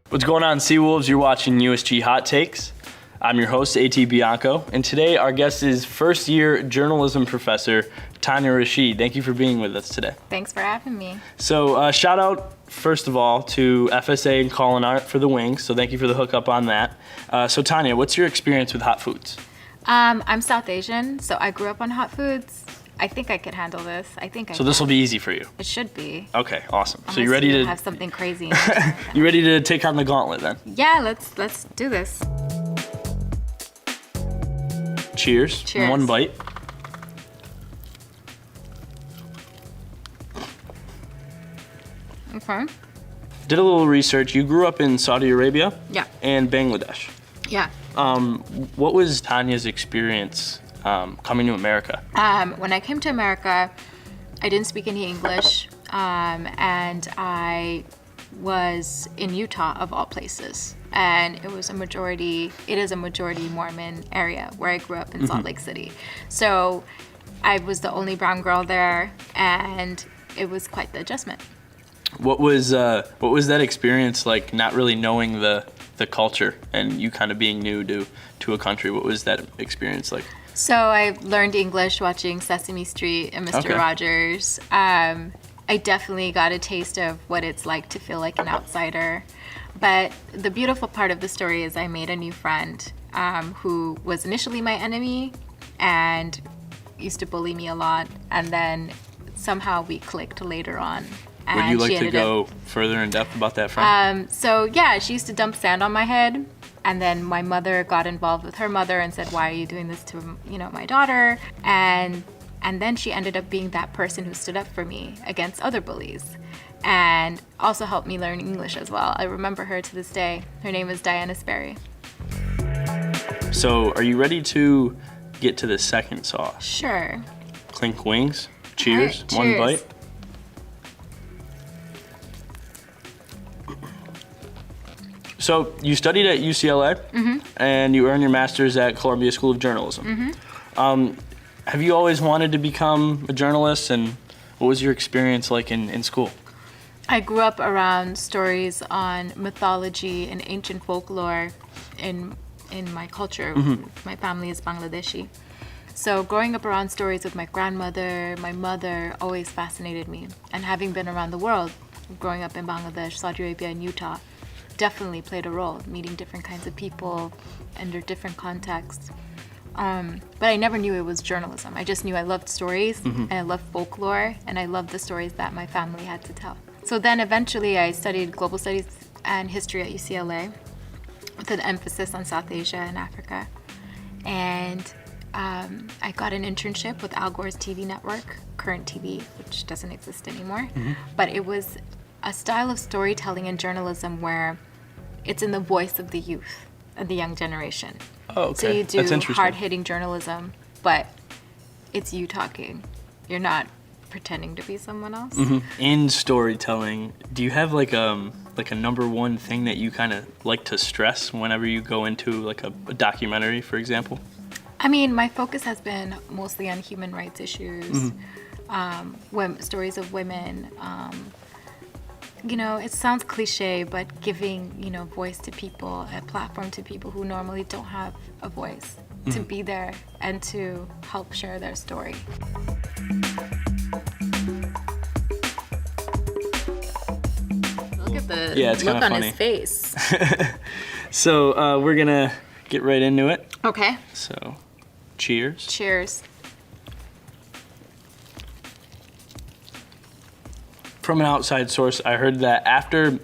What's going on, Seawolves? You're watching USG Hot Takes. I'm your host, A.T Bianco, and today our guest is first-year journalism professor, Tania Rashid. Thank you for being with us today. Thanks for having me. So shout out, first of all, to FSA and Colin Art for the wings, so thank you for the hookup on that. So Tania, what's your experience with hot foods? I'm South Asian, so I grew up on hot foods. I think I could handle this. So this will be easy for you? It should be. Okay, awesome. Unless so you ready to have something crazy? You ready to take on the gauntlet then? Yeah, let's do this. Cheers. Cheers. One bite. Okay. Did a little research. You grew up in Saudi Arabia? Yeah. And Bangladesh. Yeah. What was Tania's experience coming to America? When I came to America, I didn't speak any English, and I was in Utah, of all places. And it is a majority Mormon area where I grew up in Salt Lake City. So I was the only brown girl there, and it was quite the adjustment. What was that experience like, not really knowing the culture and you kind of being new to a country? What was that experience like? So I learned English watching Sesame Street and Mr. Okay. Rogers. I definitely got a taste of what it's like to feel like an outsider. But the beautiful part of the story is I made a new friend who was initially my enemy and used to bully me a lot. And then somehow we clicked later on. Would you like to go further in depth about that friend? So yeah, she used to dump sand on my head. And then my mother got involved with her mother and said, "Why are you doing this to, my daughter?" And then she ended up being that person who stood up for me against other bullies and also helped me learn English as well. I remember her to this day. Her name is Diana Sperry. So are you ready to get to the second sauce? Sure. Clink wings. Cheers. All right, One cheers. bite. So you studied at UCLA, and you earned your master's at Columbia School of Journalism. Have you always wanted to become a journalist, and what was your experience like in school? I grew up around stories on mythology and ancient folklore in my culture. My family is Bangladeshi. So growing up around stories with my grandmother, my mother, always fascinated me. And having been around the world, growing up in Bangladesh, Saudi Arabia, and Utah, definitely played a role, meeting different kinds of people under different contexts. But I never knew it was journalism. I just knew I loved stories, and I loved folklore, and I loved the stories that my family had to tell. So then eventually I studied global studies and history at UCLA with an emphasis on South Asia and Africa. And I got an internship with Al Gore's TV network, Current TV, which doesn't exist anymore. But it was a style of storytelling and journalism where it's in the voice of the youth and the young generation. Oh, okay. So you That's do interesting. hard-hitting journalism, but it's you talking. You're not pretending to be someone else. In storytelling, do you have like a number one thing that you kind of like to stress whenever you go into like a documentary, for example? I mean, my focus has been mostly on human rights issues, stories of women. It sounds cliche, but giving, voice to people, a platform to people who normally don't have a voice, to be there and to help share their story. Look at the look on his face. So we're gonna get right into it. Okay. So, cheers. Cheers. From an outside source, I heard that after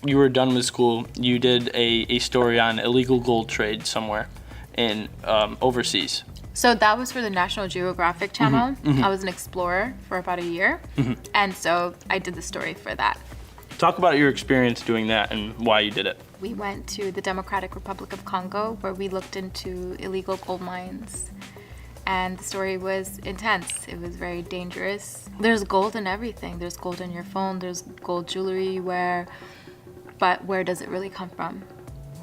you were done with school, you did a story on illegal gold trade somewhere in overseas. So that was for the National Geographic channel. I was an explorer for about a year, and so I did the story for that. Talk about your experience doing that and why you did it. We went to the Democratic Republic of Congo, where we looked into illegal gold mines. And the story was intense. It was very dangerous. There's gold in everything. There's gold in your phone. There's gold jewelry you wear. But where does it really come from?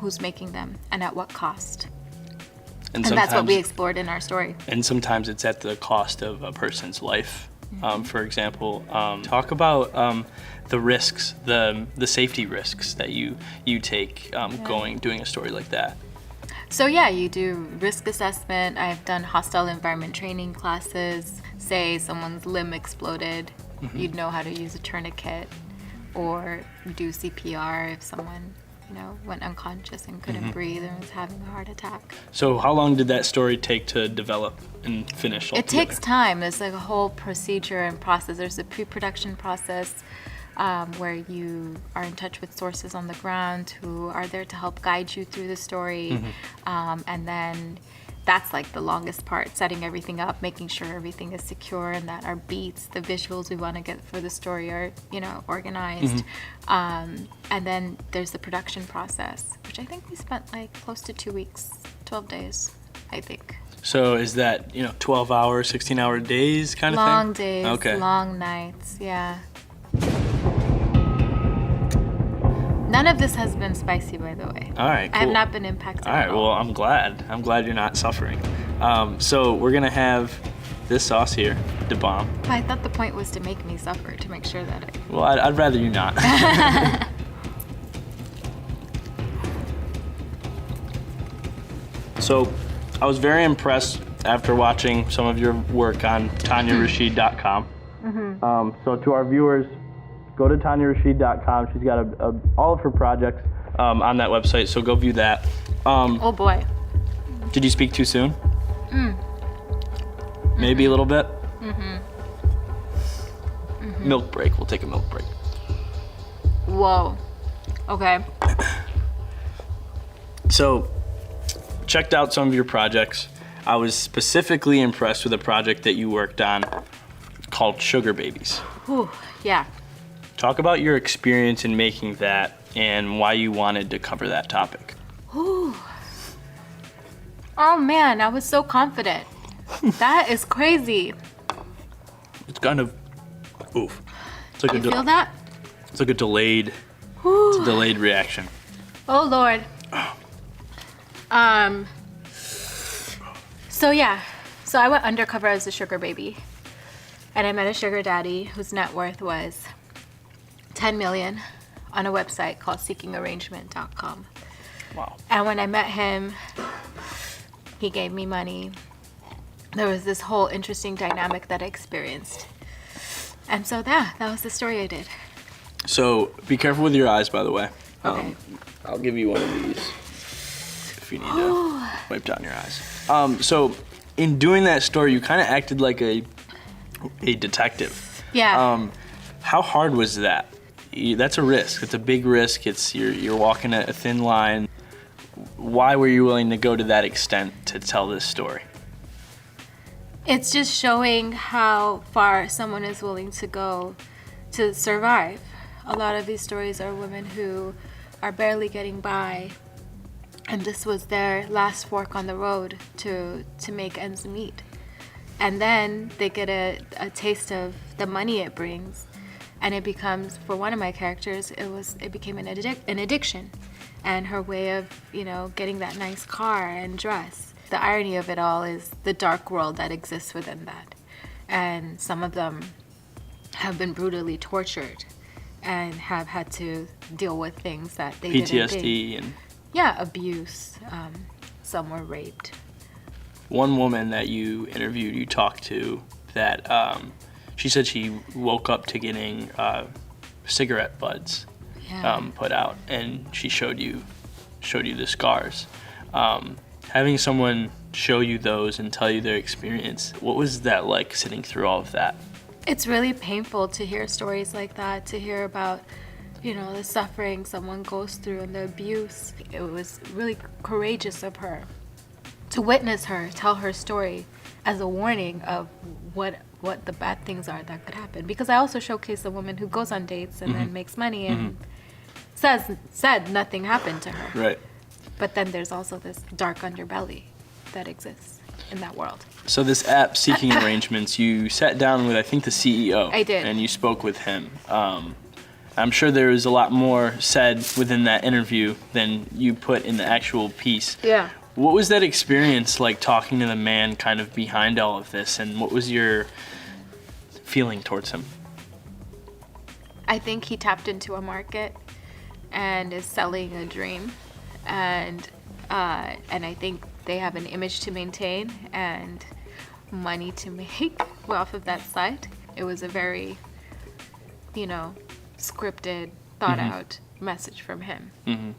Who's making them? And at what cost? And that's what we explored in our story. And sometimes it's at the cost of a person's life for example. Talk about the risks, the safety risks that you take doing a story like that. So yeah, you do risk assessment. I've done hostile environment training classes. Say someone's limb exploded, you'd know how to use a tourniquet, or do CPR if someone, went unconscious and couldn't breathe and was having a heart attack. So how long did that story take to develop and finish altogether? It takes time. There's like a whole procedure and process. There's a pre-production process where you are in touch with sources on the ground who are there to help guide you through the story. And then that's like the longest part, setting everything up, making sure everything is secure and that our beats, the visuals we want to get for the story are, organized. And then there's the production process, which I think we spent like close to 2 weeks, 12 days, I think. So is that, 12-hour, 16-hour days kind of thing? Long days, okay. Long nights, yeah. None of this has been spicy, by the way. All right, cool. I have not been impacted All right, at all. well, I'm glad. I'm glad you're not suffering. So we're going to have this sauce here, the bomb. But I thought the point was to make me suffer, to make sure that Well, I'd rather you not. So I was very impressed after watching some of your work on TaniaRashid.com. So to our viewers, go to TaniaRashid.com. She's got all of her projects on that website, so go view that. oh boy. Did you speak too soon? Maybe a little bit? Milk break. We'll take a milk break. Whoa. Okay. So, checked out some of your projects. I was specifically impressed with a project that you worked on called Sugar Babies. Whew. Yeah. Talk about your experience in making that and why you wanted to cover that topic. Whew. Oh man, I was so confident. That is crazy. It's kind of, oof. It's like You feel that? It's like a delayed, Whew. it's a delayed reaction. Oh Lord. So yeah, so I went undercover as a sugar baby, and I met a sugar daddy whose net worth was 10 million on a website called seekingarrangement.com. Wow. And when I met him, he gave me money. There was this whole interesting dynamic that I experienced. And so that was the story I did. So be careful with your eyes, by the way. Okay. I'll give you one of these if you need to wipe down your eyes. So in doing that story, you kind of acted like a detective. Yeah. How hard was that? That's a risk. It's a big risk. You're walking a thin line. Why were you willing to go to that extent to tell this story? It's just showing how far someone is willing to go to survive. A lot of these stories are women who are barely getting by, and this was their last fork on the road to make ends meet. And then they get a taste of the money it brings, and it becomes, for one of my characters, it became an addiction, and her way of getting that nice car and dress. The irony of it all is the dark world that exists within that, and some of them have been brutally tortured and have had to deal with things that they didn't think. PTSD and abuse. Some were raped. One woman that you interviewed, you talked to, that she said she woke up to getting cigarette butts put out, and she showed you the scars. Having someone show you those and tell you their experience, what was that like, sitting through all of that? It's really painful to hear stories like that, to hear about, the suffering someone goes through and the abuse. It was really courageous of her to witness her tell her story as a warning of what the bad things are that could happen. Because I also showcase a woman who goes on dates and then makes money and said nothing happened to her. Right. But then there's also this dark underbelly that exists in that world. So this app, Seeking Arrangements, you sat down with, I think, the CEO. I did. And you spoke with him. I'm sure there was a lot more said within that interview than you put in the actual piece. Yeah. What was that experience like, talking to the man kind of behind all of this? And what was your feeling towards him? I think he tapped into a market and is selling a dream, and I think they have an image to maintain and money to make off of that site. It was a very, scripted, thought out message from him.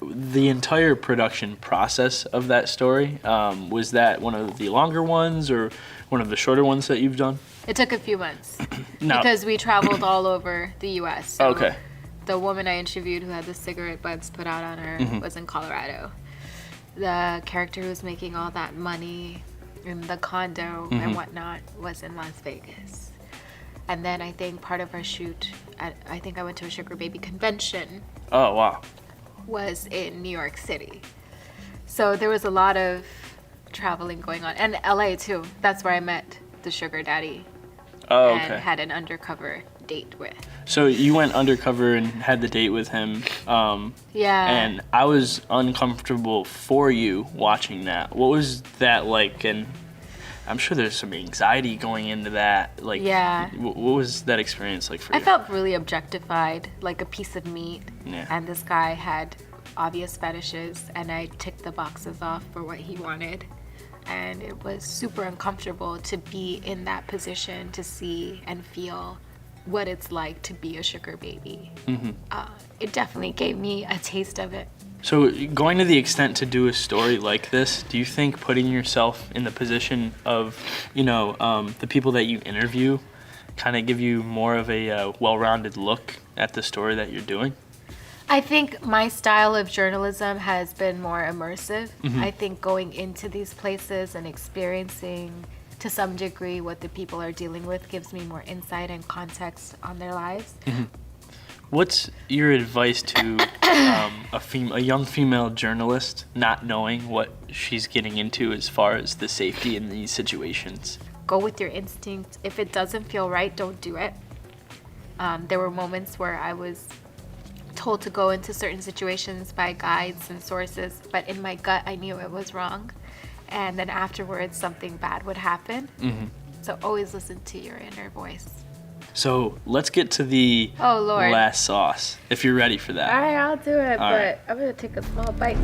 The entire production process of that story, was that one of the longer ones or one of the shorter ones that you've done? It took a few months No. because we traveled all over the U.S. So Okay. the woman I interviewed who had the cigarette butts put out on her was in Colorado. The character who was making all that money in the condo and whatnot was in Las Vegas. And then I think part of our shoot, I think I went to a sugar baby convention, Oh, wow. was in New York City. So there was a lot of traveling going on. And LA too. That's where I met the sugar daddy Oh, and okay. had an undercover date with. So you went undercover and had the date with him. Yeah. And I was uncomfortable for you watching that. What was that like? And I'm sure there's some anxiety going into that. Like, Yeah. What was that experience like for you? I felt really objectified, like a piece of meat. Yeah. And this guy had obvious fetishes, and I ticked the boxes off for what he wanted. And it was super uncomfortable to be in that position, to see and feel what it's like to be a sugar baby. It definitely gave me a taste of it. So going to the extent to do a story like this, do you think putting yourself in the position of, the people that you interview kind of give you more of a well-rounded look at the story that you're doing? I think my style of journalism has been more immersive. I think going into these places and experiencing to some degree what the people are dealing with gives me more insight and context on their lives. What's your advice to a young female journalist not knowing what she's getting into as far as the safety in these situations? Go with your instinct. If it doesn't feel right, don't do it. There were moments where I was told to go into certain situations by guides and sources, but in my gut I knew it was wrong, and then afterwards something bad would happen. So always listen to your inner voice. So let's get to the Oh, Lord. last sauce, if you're ready for that. All right, I'll do it, All but right. I'm gonna take a small bite.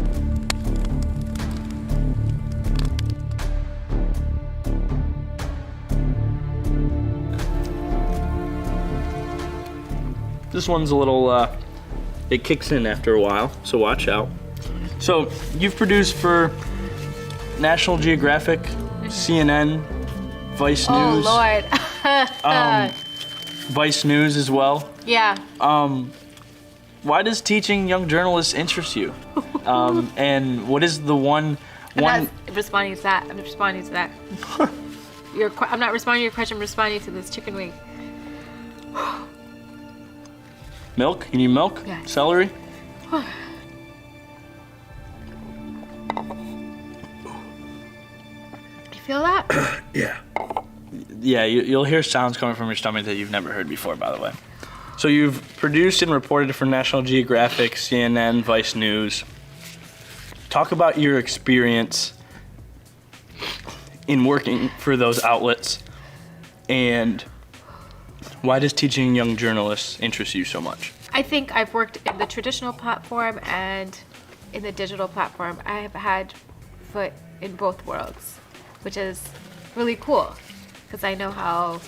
This one's a little, it kicks in after a while, so watch out. So you've produced for National Geographic, CNN, Vice Oh, News, Lord. Vice News as well. Yeah. Why does teaching young journalists interest you? And what is the one? I'm not responding to that. I'm responding to that. I'm not responding to your question. I'm responding to this chicken wing. Milk? You need milk? Yes. Celery? You feel that? Yeah. Yeah, you'll hear sounds coming from your stomach that you've never heard before, by the way. So you've produced and reported for National Geographic, CNN, Vice News. Talk about your experience in working for those outlets, and why does teaching young journalists interest you so much? I think I've worked in the traditional platform and in the digital platform. I have had foot in both worlds, which is really cool because I know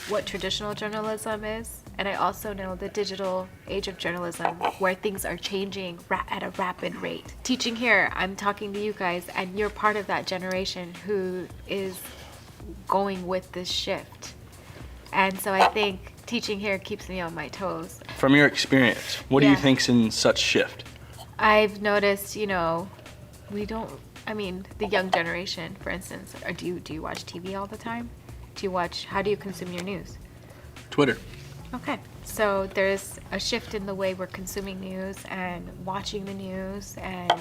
what traditional journalism is, and I also know the digital age of journalism where things are changing at a rapid rate. Teaching here, I'm talking to you guys, and you're part of that generation who is going with this shift. And so I think teaching here keeps me on my toes. From your experience, what do you Yeah. think's in such shift? I've noticed, the young generation, for instance, do you watch TV all the time? How do you consume your news? Twitter. Okay, so there's a shift in the way we're consuming news and watching the news and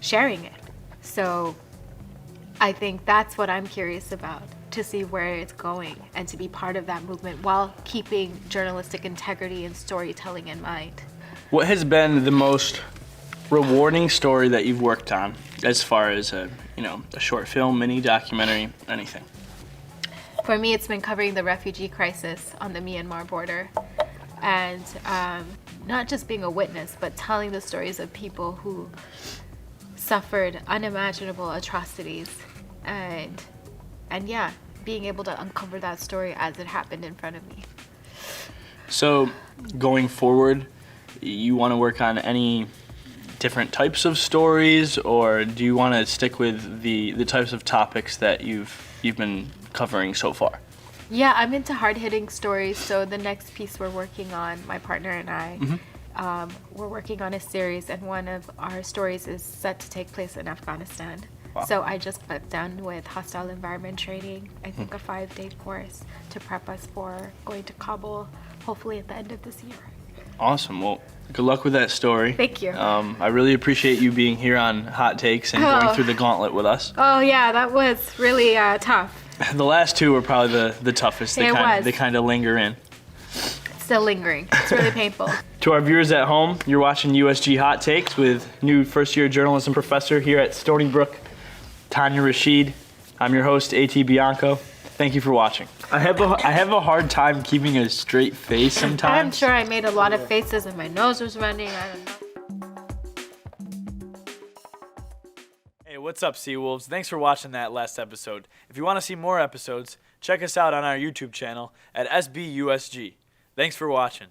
sharing it. So I think that's what I'm curious about, to see where it's going and to be part of that movement while keeping journalistic integrity and storytelling in mind. What has been the most rewarding story that you've worked on, as far as a short film, mini documentary, anything? For me, it's been covering the refugee crisis on the Myanmar border. And not just being a witness, but telling the stories of people who suffered unimaginable atrocities. And yeah, being able to uncover that story as it happened in front of me. So going forward, you want to work on any different types of stories, or do you want to stick with the types of topics that you've been covering so far? Yeah, I'm into hard-hitting stories. So the next piece we're working on, my partner and I, we're working on a series, and one of our stories is set to take place in Afghanistan. Wow. So I just got done with hostile environment training, I think a 5-day course to prep us for going to Kabul, hopefully at the end of this year. Awesome. Well, good luck with that story. Thank you. I really appreciate you being here on Hot Takes and going through the gauntlet with us. Oh yeah, that was really tough. The last two were probably the toughest. They kind of linger in. Still lingering. It's really painful. To our viewers at home, you're watching USG Hot Takes with new first-year journalism professor here at Stony Brook, Tania Rashid. I'm your host, A.T Bianco. Thank you for watching. I have a hard time keeping a straight face sometimes. I'm sure I made a lot of faces and my nose was running. I don't know. Hey, what's up, Seawolves? Thanks for watching that last episode. If you want to see more episodes, check us out on our YouTube channel at SBUSG. Thanks for watching.